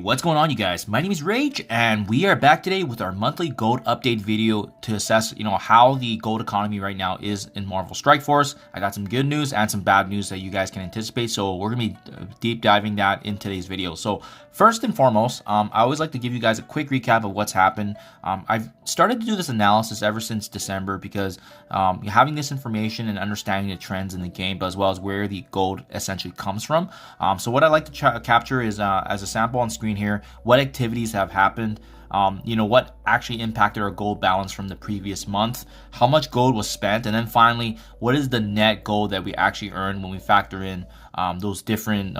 What's going on, you guys? My name is Rage, and we are back today with our monthly gold update video to assess, how the gold economy right now is in Marvel Strike Force. I got some good news and some bad news that you guys can anticipate, so we're gonna be deep diving that in today's video. So first and foremost, I always like to give you guys a quick recap of what's happened. I've started to do this analysis ever since December because having this information and understanding the trends in the game, but as well as where the gold essentially comes from. So what I like to capture is as a sample on screen here, what activities have happened, what actually impacted our gold balance from the previous month, how much gold was spent, and then finally, what is the net gold that we actually earned when we factor in those different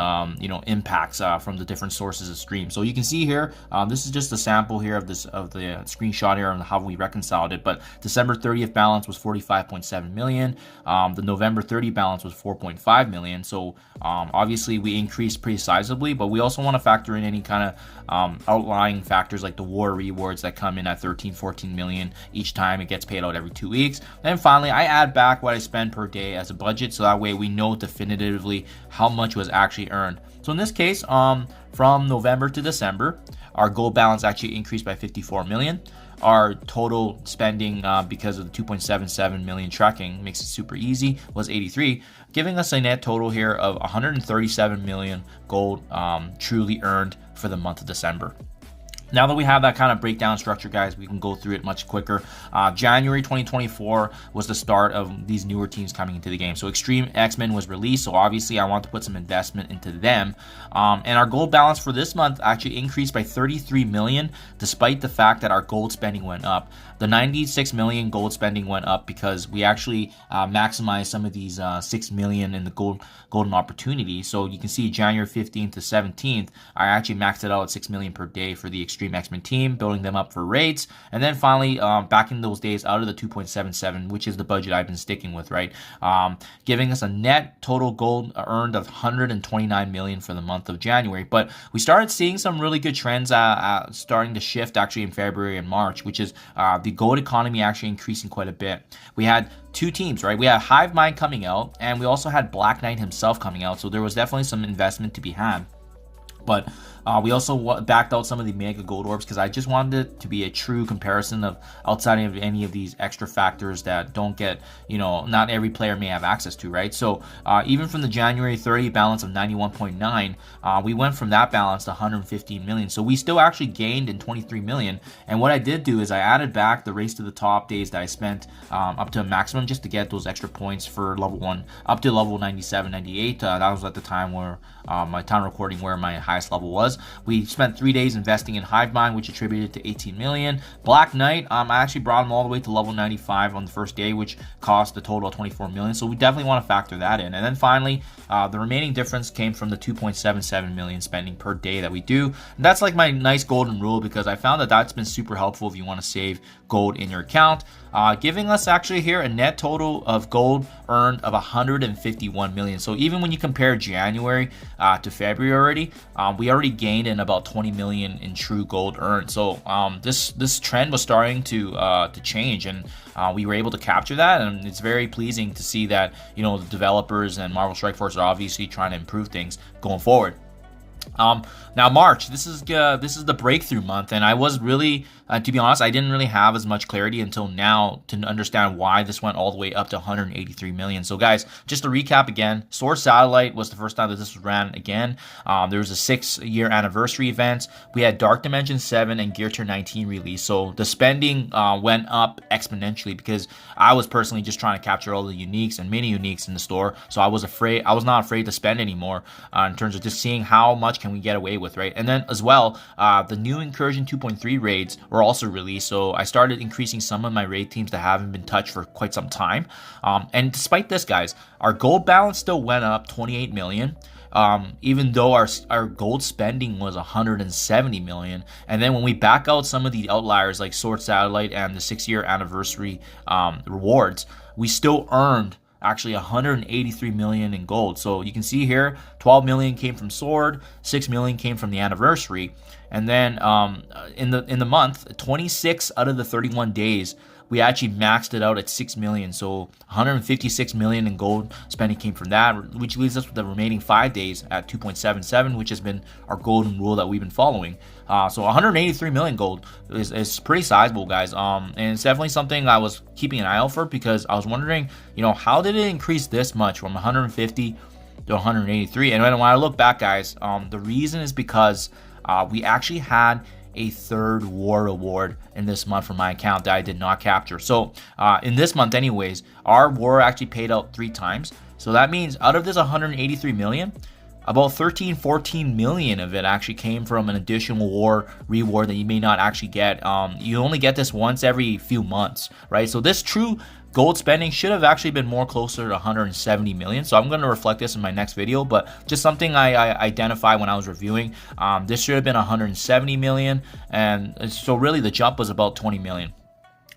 impacts from the different sources of stream. So you can see here, this is just a sample here of the screenshot here on how we reconciled it. But December 30th balance was 45.7 million. The November 30 balance was 4.5 million. So obviously we increased pretty sizably, but we also want to factor in any kind of outlying factors like the war rewards that come in at 13-14 million each time. It gets paid out every 2 weeks. And finally, I add back what I spend per day as a budget, so that way we know definitively how much was actually earned. So in this case, from November to December, our gold balance actually increased by 54 million. Our total spending, because of the 2.77 million tracking, makes it super easy, was 83, giving us a net total here of 137 million gold truly earned for the month of December. Now that we have that kind of breakdown structure, guys, we can go through it much quicker. January 2024 was the start of these newer teams coming into the game. So Extreme X-Men was released, so obviously I want to put some investment into them. And our gold balance for this month actually increased by 33 million, despite the fact that our gold spending went up. The 96 million gold spending went up because we actually maximized some of these 6 million in the golden opportunity. So you can see January 15th to 17th, I actually maxed it out at 6 million per day for the Extreme X-Men team, building them up for raids. And then finally, back in those days, out of the 2.77, which is the budget I've been sticking with, right? Giving us a net total gold earned of 129 million for the month of January. But we started seeing some really good trends starting to shift actually in February and March, which is the gold economy actually increasing quite a bit. We had two teams, right? We had Hive Mind coming out, and we also had Black Knight himself coming out. So there was definitely some investment to be had. But we also backed out some of the mega gold orbs because I just wanted it to be a true comparison of outside of any of these extra factors that don't get, not every player may have access to, right? So even from the January 30 balance of 91.9, we went from that balance to 115 million. So we still actually gained in 23 million. And what I did do is I added back the race to the top days that I spent up to a maximum just to get those extra points for level 1 up to level 97, 98. That was at the time where my time recording where my highest level was. We spent 3 days investing in Hive Mind, which attributed to 18 million. Black Knight, I actually brought him all the way to level 95 on the first day, which cost a total of 24 million. So we definitely want to factor that in. And then finally, the remaining difference came from the 2.77 million spending per day that we do. And that's like my nice golden rule because I found that that's been super helpful if you want to save gold in your account. Giving us actually here a net total of gold earned of 151 million. So even when you compare January to February, we already gained in about 20 million in true gold earned. So this trend was starting to change, and we were able to capture that, and it's very pleasing to see that the developers and Marvel Strike Force are obviously trying to improve things going forward. Now March, this is the breakthrough month, and I was really, to be honest, I didn't really have as much clarity until now to understand why this went all the way up to 183 million. So guys, just to recap again, Sword Satellite was the first time that this was ran again. There was a 6-year anniversary event. We had Dark Dimension 7 and Gear Tier 19 released. So the spending went up exponentially because I was personally just trying to capture all the uniques and mini uniques in the store. So I was not afraid to spend anymore in terms of just seeing how much can we get away with, right? And then as well, the new Incursion 2.3 raids were also released, so I started increasing some of my raid teams that haven't been touched for quite some time. And despite this, guys, our gold balance still went up 28 million. Even though our gold spending was 170 million. And then when we back out some of the outliers like Sword Satellite and the 6-year anniversary rewards, we still earned actually 183 million in gold. So you can see here 12 million came from Sword, 6 million came from the anniversary, and then in the month 26 out of the 31 days we actually maxed it out at 6 million. So 156 million in gold spending came from that, which leaves us with the remaining 5 days at 2.77, which has been our golden rule that we've been following. So 183 million gold is pretty sizable, guys. And it's definitely something I was keeping an eye out for, because I was wondering, how did it increase this much from 150 to 183? And when I look back, guys, the reason is because we actually had a third war award in this month from my account that I did not capture. So in this month anyways, our war actually paid out 3 times. So that means out of this 183 million, about 13-14 million of it actually came from an additional war reward that you may not actually get. You only get this once every few months, right? So this true gold spending should have actually been more closer to 170 million. So I'm going to reflect this in my next video, but just something I identified when I was reviewing. This should have been 170 million. And so really the jump was about 20 million.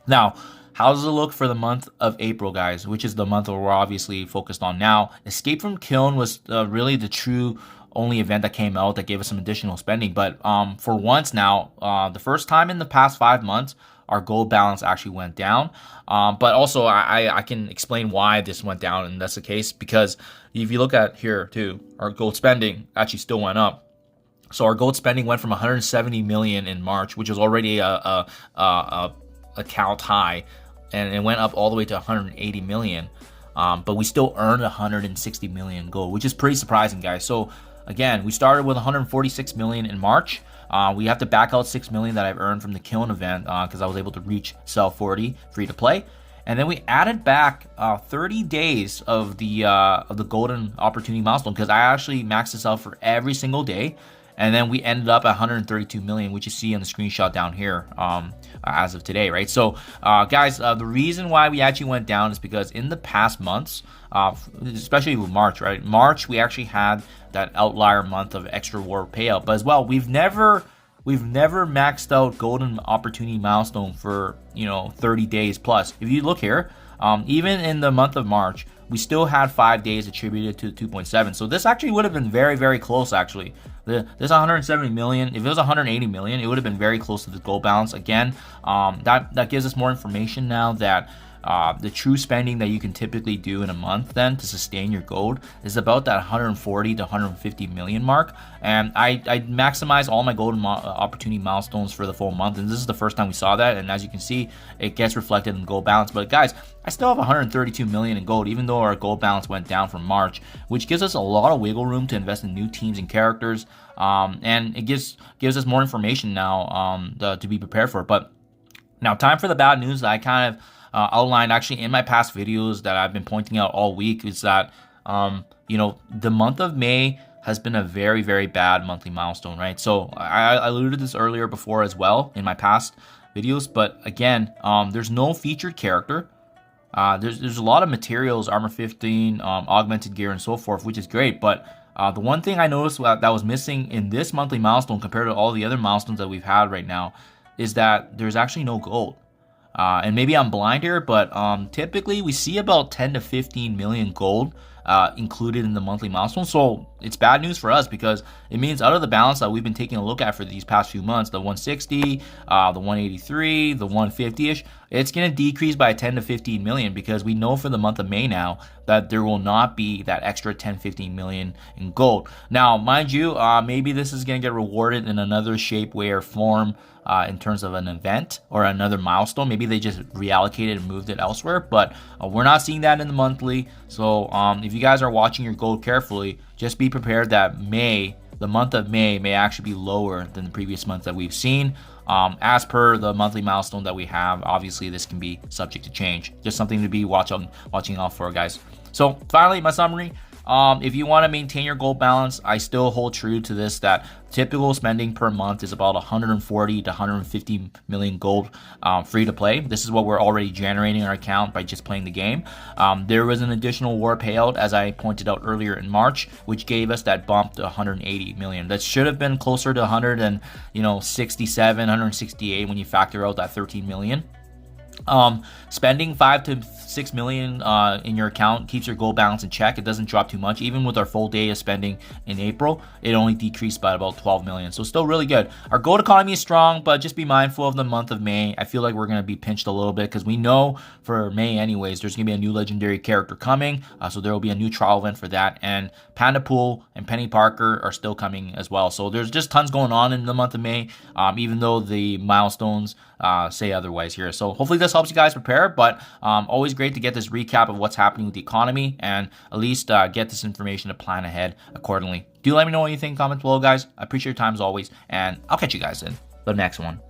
Now, how does it look for the month of April, guys, which is the month that we're obviously focused on now? Escape from Kiln was really the true only event that came out that gave us some additional spending. But for once now, the first time in the past 5 months, our gold balance actually went down. But also, I can explain why this went down, and that's the case, because if you look at here too, our gold spending actually still went up. So our gold spending went from 170 million in March, which was already a count high, and it went up all the way to 180 million. But we still earned 160 million gold, which is pretty surprising, guys. So again, we started with 146 million in March. We have to back out 6 million that I've earned from the Kiln event because I was able to reach sell 40 free to play. And then we added back 30 days of the golden opportunity milestone, because I actually maxed this out for every single day. And then we ended up at 132 million, which you see on the screenshot down here as of today, right? So, guys, the reason why we actually went down is because in the past months, especially with March, right? March, we actually had that outlier month of extra war payout. But as well, we've never maxed out golden opportunity milestone for 30 days plus. If you look here, even in the month of March, we still had 5 days attributed to 2.7. So this actually would have been very, very close, actually. This 170 million, if it was 180 million, it would have been very close to the gold balance. Again, that gives us more information now that the true spending that you can typically do in a month then to sustain your gold is about that 140 to 150 million mark. And I maximize all my golden opportunity milestones for the full month, and this is the first time we saw that. And as you can see, it gets reflected in gold balance. But guys, I still have 132 million in gold, even though our gold balance went down from March, which gives us a lot of wiggle room to invest in new teams and characters. And it gives us more information now to be prepared for. But now, time for the bad news that I kind of outlined actually in my past videos that I've been pointing out all week, is that the month of May has been a very, very bad monthly milestone, right? So I alluded to this earlier before as well in my past videos, but again, there's no featured character. There's a lot of materials, armor 15, augmented gear, and so forth, which is great. But the one thing I noticed that was missing in this monthly milestone compared to all the other milestones that we've had right now is that there's actually no gold. And maybe I'm blind here, but typically we see about 10 to 15 million gold included in the monthly milestone. So it's bad news for us, because it means out of the balance that we've been taking a look at for these past few months, the 160, the 183, the 150-ish, it's going to decrease by 10 to 15 million, because we know for the month of May now that there will not be that extra 10, 15 million in gold. Now, mind you, maybe this is going to get rewarded in another shape, way, or form in terms of an event or another milestone. Maybe they just reallocated and moved it elsewhere, but we're not seeing that in the monthly. So if you guys are watching your gold carefully, just be prepared that the month of May may actually be lower than the previous months that we've seen. As per the monthly milestone that we have, obviously this can be subject to change. Just something to be watching out for, guys. So finally, my summary. If you want to maintain your gold balance, I still hold true to this, that typical spending per month is about 140 to 150 million gold free to play. This is what we're already generating in our account by just playing the game. There was an additional war payout, as I pointed out earlier, in March, which gave us that bump to 180 million. That should have been closer to 167, 168 when you factor out that 13 million. Spending 5 to 6 million in your account keeps your gold balance in check. It doesn't drop too much. Even with our full day of spending in April, it only decreased by about 12 million. So still really good. Our gold economy is strong, but just be mindful of the month of May. I feel like we're going to be pinched a little bit because we know for May anyways, there's going to be a new legendary character coming. So there will be a new trial event for that. And Panda Pool and Penny Parker are still coming as well. So there's just tons going on in the month of May, even though the milestones say otherwise here. So hopefully this helps you guys prepare, but always great to get this recap of what's happening with the economy and at least get this information to plan ahead accordingly. Do let me know what you think in comments below, guys. I appreciate your time as always, and I'll catch you guys in the next one.